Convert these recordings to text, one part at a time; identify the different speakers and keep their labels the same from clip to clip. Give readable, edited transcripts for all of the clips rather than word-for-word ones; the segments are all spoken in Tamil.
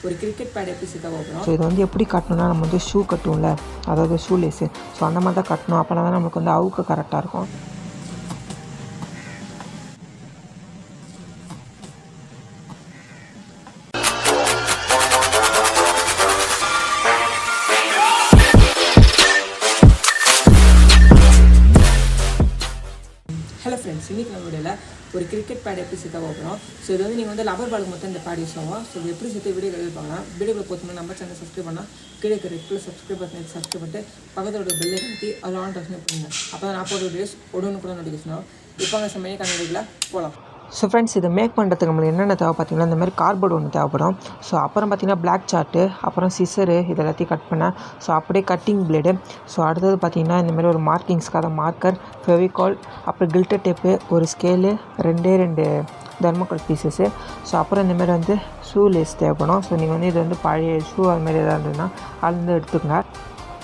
Speaker 1: ஒரு கிரிக்கெட் பேட் எப்படி சேர்க்க போகிறோம். ஸோ இது வந்து எப்படி கட்டணும்னா நம்ம வந்து ஷூ கட்டுவோம்ல, அதாவது ஷூ லேஸு. ஸோ அந்த மாதிரி தான் கட்டணும். அப்போனா தான் நமக்கு வந்து அவுக்கு கரெக்டாக இருக்கும். ஹலோ ஃப்ரெண்ட்ஸ், இன்றைக்கி நம்ம வீடியோவில் ஒரு கிரிக்கெட் பேட் எப்படி சேர்க்க போகிறோம். ஸோ இது வந்து நீங்கள் வந்து லவர் பாலுக்கு மொத்தம் இந்த பேட் யூஸ் ஆகும். ஸோ இது எப்படி சேர்த்து வீடியோ பார்க்கலாம். வீடியோவில் பொறுத்தவரை நம்ம சேனல் சப்ஸ்கிரைப் பண்ணால் கீழே இருக்கிற ரெட்டில் சப்ஸ்கிரைப் பண்ணி சப்ஸ்கிரைப் பண்ணிட்டு பக்கத்தோட பெல்லை கட்டி அதில் ஆன் டச் பண்ணுங்கள். அப்போ தான் நான் போடுற வீடியோஸ் உடனே கூட நோட்டிஃபிகேஷன் ஆகும். இப்போ அங்கே சமையல் கண்டிப்பாக போகலாம். ஸோ ஃப்ரெண்ட்ஸ், இதை மேக் பண்ணுறதுக்கு நம்மளுக்கு என்னென்ன தேவை பார்த்தீங்கன்னா, இந்த மாதிரி கார்ட்போர்டு ஒன்று தேவைப்படும். ஸோ அப்புறம் பார்த்தீங்கன்னா பிளாக் சார்ட்டு, அப்புறம் சிசரு, இது எல்லாத்தையும் கட் பண்ணேன். ஸோ அப்படியே கட்டிங் பிளேடு. ஸோ அடுத்தது பார்த்தீங்கன்னா இந்தமாதிரி ஒரு மார்க்கிங்ஸ்க்காக மார்க்கர், ஃபெவிகால், அப்புறம் கில்டர் டேப்பு, ஒரு ஸ்கேலு, ரெண்டு தெர்மோகால் பீசஸ்ஸு. ஸோ அப்புறம் இந்தமாதிரி வந்து ஷூ லேஸ் தேவைப்படும். ஸோ நீங்கள் வந்து இது வந்து பழைய ஷூ அதுமாதிரி எதாவது இருந்ததுன்னா அதுலேருந்து எடுத்துக்கங்க.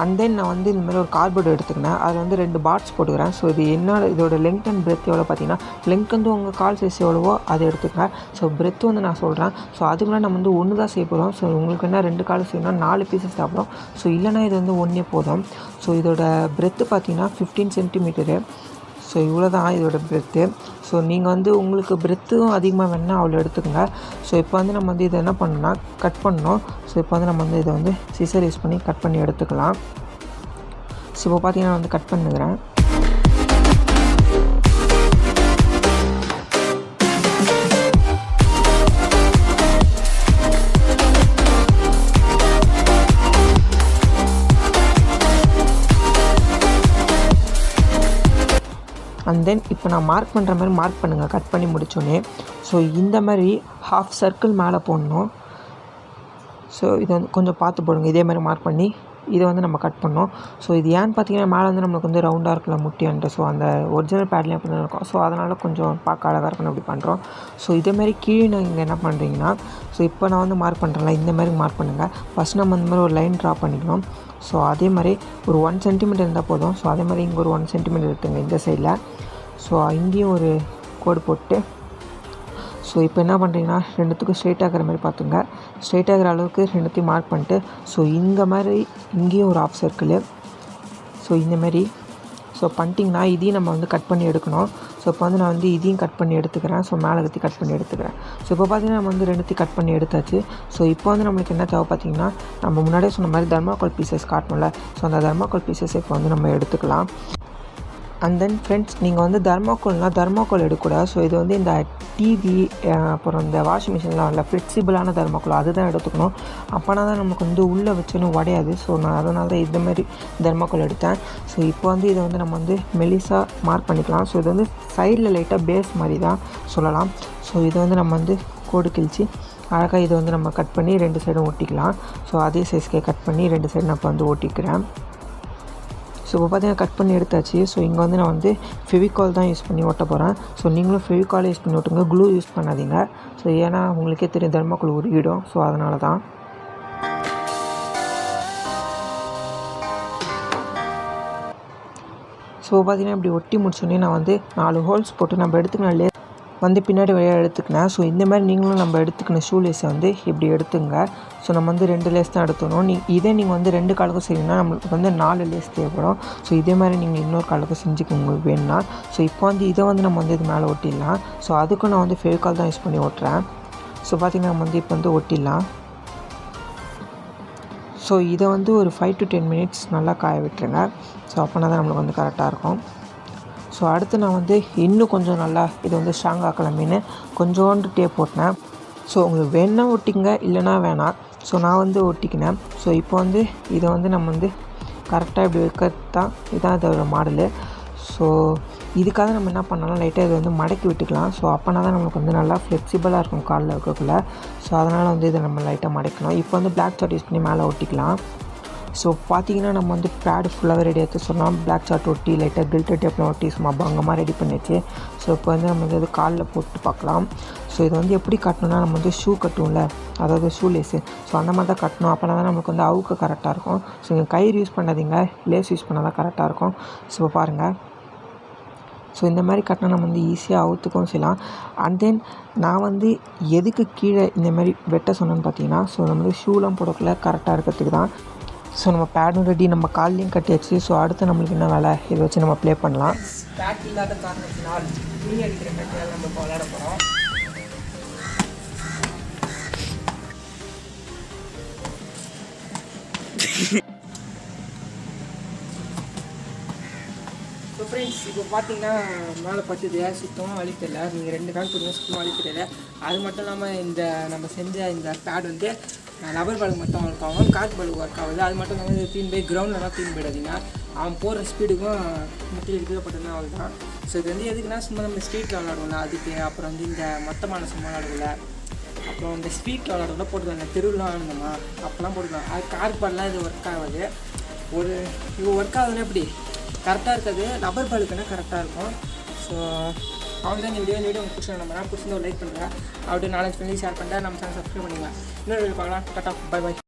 Speaker 1: அண்ட் தென் நான் வந்து இந்தமாதிரி ஒரு கார்ட்போர்டு எடுத்துக்கினேன். அதில் வந்து 2 பார்ட்ஸ் போட்டுக்கிறேன். ஸோ இது என்ன, இதோட லெங்த் அண்ட் பிரெத் எவ்வளோ பார்த்தீங்கன்னா, லெங்த் வந்து உங்கள் கால் சைஸ் எவ்வளவோ அதை எடுத்துக்கிறேன். ஸோ பிரெத் வந்து நான் சொல்கிறேன். ஸோ அதுக்குள்ளே நம்ம வந்து 1 தான் செய்ய போகிறோம். ஸோ உங்களுக்கு என்ன 2 கால் செய்யணும்னா 4 பீசஸ் சாப்பிடும். ஸோ இல்லைனா இது வந்து 1 போதும். ஸோ இதோட பிரெத்து பார்த்தீங்கன்னா 15 சென்டிமீட்டரு. ஸோ இவ்வளோ தான் இதோட பிரெத்து. ஸோ நீங்கள் வந்து உங்களுக்கு பிரெத்தும் அதிகமாக வேணுன்னா அவ்வளோ எடுத்துக்கோங்க. ஸோ இப்போ வந்து நம்ம வந்து இதை என்ன பண்ணணும்னா கட் பண்ணணும். ஸோ இப்போ வந்து நம்ம வந்து இதை வந்து சிசர் யூஸ் பண்ணி கட் பண்ணி எடுத்துக்கலாம். ஸோ இப்போ பார்த்தீங்கன்னா வந்து கட் பண்ணுகிறேன். அண்ட் தென் இப்போ நான் மார்க் பண்ணுற மாதிரி மார்க் பண்ணுங்கள் கட் பண்ணி முடித்தோடனே. ஸோ இந்த மாதிரி ஹாஃப் சர்க்கிள் மேலே போடணும். ஸோ இதை வந்து கொஞ்சம் பார்த்து போடுங்க. இதே மாதிரி மார்க் பண்ணி இதை வந்து நம்ம கட் பண்ணோம். ஸோ இது ஏன்னு பார்த்தீங்கன்னா மேலே வந்து நம்மளுக்கு வந்து ரவுண்டாக இருக்குல்ல முட்டியான்ட்டு. ஸோ அந்த ஒரிஜினல் பேட்லேயும் அப்படி தான் இருக்கும். ஸோ அதனால் கொஞ்சம் பார்க்க அழகாக இருக்கணும் அப்படி பண்ணுறோம். ஸோ இதேமாதிரி கீழே நீங்கள் என்ன பண்ணுறீங்கன்னா, ஸோ இப்போ நான் வந்து மார்க் பண்ணுறேன்ல இந்த மாதிரி மார்க் பண்ணுங்கள். ஃபஸ்ட் நம்ம இந்த மாதிரி ஒரு லைன் ட்ரா பண்ணிக்கணும். ஸோ அதே மாதிரி ஒரு 1 சென்டிமீட்டர் இருந்தால் போதும். ஸோ அதே மாதிரி இங்கே ஒரு 1 சென்டிமீட்டர் எடுத்துங்க இந்த சைடில். ஸோ இங்கேயும் ஒரு கோடு போட்டு, ஸோ இப்போ என்ன பண்ணுறீங்கன்னா ரெண்டுத்துக்கும் ஸ்ட்ரெயிட் ஆகிற மாதிரி பார்த்துங்க. ஸ்ட்ரெயிட் ஆகிற அளவுக்கு ரெண்டுத்தையும் மார்க் பண்ணிட்டு, ஸோ இந்த மாதிரி இங்கேயும் ஒரு ஆஃப் சர்க்கிள். ஸோ இந்தமாரி ஸோ பண்ணிட்டிங்கன்னா இதையும் நம்ம வந்து கட் பண்ணி எடுக்கணும். ஸோ இப்போ வந்து நான் வந்து இதையும் கட் பண்ணி எடுத்துக்கிறேன். ஸோ மேலே கத்தி கட் பண்ணி எடுத்துக்கிறேன். ஸோ இப்போ பார்த்தீங்கன்னா நம்ம வந்து ரெண்டுத்தையும் கட் பண்ணி எடுத்தாச்சு. ஸோ இப்போ வந்து நம்மளுக்கு என்ன தேவை பார்த்தீங்கன்னா, நம்ம முன்னாடியே சொன்ன மாதிரி தெர்மோகால் பீசஸ் காட்டணும்ல. ஸோ அந்த தெர்மோகால் பீசஸ் இப்போ வந்து நம்ம எடுத்துக்கலாம். அண்ட் தென் ஃப்ரெண்ட்ஸ், நீங்கள் வந்து தெர்மோகால் எடுக்கக்கூடாது. ஸோ இது வந்து இந்த டிவி அப்புறம் இந்த வாஷிங் மிஷின்லாம் இல்லை ஃப்ளெக்சிபிளான தெர்மோகால் அதுதான் எடுத்துக்கணும். அப்போனா தான் நமக்கு வந்து உள்ளே வச்சுன்னு உடையாது. ஸோ நான் அதனால தான் இதுமாரி தெர்மோகால் எடுத்தேன். ஸோ இப்போ வந்து இதை வந்து நம்ம வந்து மெலிசாக மார்க் பண்ணிக்கலாம். ஸோ இது வந்து சைடில் லைட்டாக பேஸ் மாதிரி தான் சொல்லலாம். ஸோ இது வந்து நம்ம வந்து கோடு கிழிச்சு அழகாக இதை வந்து நம்ம கட் பண்ணி 2 சைடும் ஒட்டிக்கலாம். ஸோ அதே சைஸ்க்கே கட் பண்ணி 2 சைடு நான் இப்போ வந்து ஒட்டிக்கிறேன். ஸோ இப்போ பார்த்தீங்கன்னா கட் பண்ணி எடுத்தாச்சு. ஸோ இங்கே வந்து நான் வந்து ஃபெவிகால் தான் யூஸ் பண்ணி ஒட்ட போகிறேன். ஸோ நீங்களும் ஃபெவிகால் யூஸ் பண்ணி ஒட்டுங்க, க்ளூ யூஸ் பண்ணாதீங்க. ஸோ ஏன்னா உங்களுக்கே தெரியும் தெர்மோகால் உருகிடும். ஸோ அதனால தான். ஸோ பார்த்தீங்கன்னா இப்படி ஒட்டி முடிச்சோடனே நான் வந்து 4 ஹோல்ஸ் போட்டு நம்ம எடுத்துக்கலாம் வந்து பின்னாடி வழியாக எடுத்துக்கினேன். ஸோ இந்த மாதிரி நீங்களும் நம்ம எடுத்துக்கணும் ஷூ லேஸை வந்து இப்படி எடுத்துங்க. ஸோ நம்ம வந்து 2 லேஸ் தான் எடுத்துக்கணும். இதே நீங்கள் வந்து 2 காலுக்கும் செய்யணும்னா நம்மளுக்கு வந்து 4 லேஸ் தேவைப்படும். ஸோ இதே மாதிரி நீங்கள் இன்னொரு காலுக்கும் செஞ்சுக்க உங்களுக்கு வேணும்னா. ஸோ இப்போ வந்து இதை வந்து நம்ம வந்து இது மேலே ஒட்டிடலாம். ஸோ அதுக்கும் நான் வந்து ஃபெவிகால் தான் யூஸ் பண்ணி ஒட்டுறேன். ஸோ பார்த்திங்கன்னா நம்ம வந்து இப்போ வந்து ஒட்டிடலாம். ஸோ இதை வந்து ஒரு 5 to 10 மினிட்ஸ் நல்லா காய விட்டுருங்க. ஸோ அப்போனா தான் நம்மளுக்கு வந்து கரெக்டாக இருக்கும். ஸோ அடுத்து நான் வந்து இன்னும் கொஞ்சம் நல்லா இதை வந்து ஸ்ட்ராங் ஆக்கலாமேன்னு கொஞ்சோண்டு டேப் போட்டினேன். ஸோ உங்களுக்கு வேணால் ஒட்டிங்க, இல்லைனா வேணாம். ஸோ நான் வந்து ஒட்டிக்கினேன். ஸோ இப்போ வந்து இதை வந்து நம்ம வந்து கரெக்டாக இப்படி வைக்கிறது தான் இதுதான் இதோட மாடலு. ஸோ இதுக்காக நம்ம என்ன பண்ணலாம், லைட்டாக இதை வந்து மடக்கி விட்டுக்கலாம். ஸோ அப்போனா தான் நம்மளுக்கு வந்து நல்லா ஃப்ளெக்சிபிளாக இருக்கும் காலில் வைக்கக்குள்ள. ஸோ அதனால் வந்து இதை நம்ம லைட்டாக மடக்கணும். இப்போ வந்து பிளாக் சார்ட் யூஸ் பண்ணி மேலே ஒட்டிக்கலாம். ஸோ பார்த்தீங்கன்னா நம்ம வந்து பேடு ஃபுல்லாகவே ரெடி ஆகிட்டு சொன்னால் பிளாக் சார்ட் ஒட்டி லைட்டாக கில்டர் டேப்லாம் ஒட்டி சும்மா பங்கமாக ரெடி பண்ணிச்சு. ஸோ இப்போ வந்து நம்ம வந்து காலில் போட்டு பார்க்கலாம். ஸோ இதை வந்து எப்படி கட்டணும்னா, நம்ம வந்து ஷூ கட்டுவோம்ல, அதாவது ஷூ லேஸு. ஸோ அந்த மாதிரி தான் கட்டணும். அப்போனா தான் நமக்கு வந்து அவுக்கு கரெக்டாக இருக்கும். ஸோ நீங்கள் கயிறு யூஸ் பண்ணாதீங்க, லேஸ் யூஸ் பண்ணால் தான் கரெக்டாக இருக்கும். ஸோ பாருங்கள். ஸோ இந்த மாதிரி கட்டினா நம்ம வந்து ஈஸியாக அவுத்துக்கவும் செய்யலாம். அண்ட் தென் நான் வந்து எதுக்கு கீழே இந்த மாதிரி வெட்ட சொன்னேன்னு பார்த்தீங்கன்னா, ஸோ நம்ம வந்து ஷூலாம் போடக்குள்ள கரெக்டாக இருக்கிறதுக்கு தான். ஸோ நம்ம பேடும் ரெடி, நம்ம கால்லையும் கட்டியாச்சு. ஸோ அடுத்து நம்மளுக்கு என்ன வேலை, இதை வச்சு நம்ம ப்ளே பண்ணலாம். பேட் இல்லாத காரணத்தினால் துணி அடிக்கிற மெட்டீரியல் நம்ம இப்போ விளையாட போகிறோம். ஸோ ஃப்ரெண்ட்ஸ், இப்போ பார்த்தீங்கன்னா மேலே பச்சது சுத்தமாக வலி தெரியல. நீங்கள் 2 நாள் போடுங்க, சுத்தமாக வலி தெரியல. அது மட்டும் இல்லாமல் இந்த நம்ம செஞ்ச இந்த பேட் வந்து லப்பர் பாலுக்கு மட்டும் ஒர்க் ஆகும், காற்று பாலுக்கு ஒர்க் ஆகுது. அது மட்டும் இல்லாமல் இது தீன் போய் கிரவுண்ட்லலாம் தீன் போயிடாதீங்க. அவன் போடுற ஸ்பீடுக்கும் மெட்டீரியல் கீழப்பட்டதுன்னா அவள் தான். ஸோ இது வந்து எதுக்குன்னா சும்மா நம்ம ஸ்ட்ரீட்டில் விளாடுவோம்ல அதுக்கு, அப்புறம் வந்து இந்த மொத்தமான சும்மா விளாடுவோம்ல, அப்புறம் இந்த ஸ்ட்ரீட்டில் விளாடுறதுலாம் போட்டுக்கலாம். தெருவுலாம் இருந்தோமா அப்போலாம் போட்டுக்கலாம். அது கார் பால்லாம் இது ஒர்க் ஆகாது. இது ஒர்க் ஆகுதுன்னா எப்படி கரெக்டாக இருக்காது, லப்பர் பாலுக்குன்னா கரெக்டாக இருக்கும். ஸோ அவங்க தான் இந்த வீடியோ உங்களுக்கு பிடிச்ச நம்ம பிடிச்சிருந்தா ஒரு லைக் பண்ணுறேன். அப்படியே 4 ஃப்ரெண்ட்லி ஷேர் பண்ணிட்டேன். நம்ம சேனல் சப்ஸ்கிரைப் பண்ணிக்கலாம். இன்னொரு வீடியோ பார்க்கலாம். Tata, bye bye.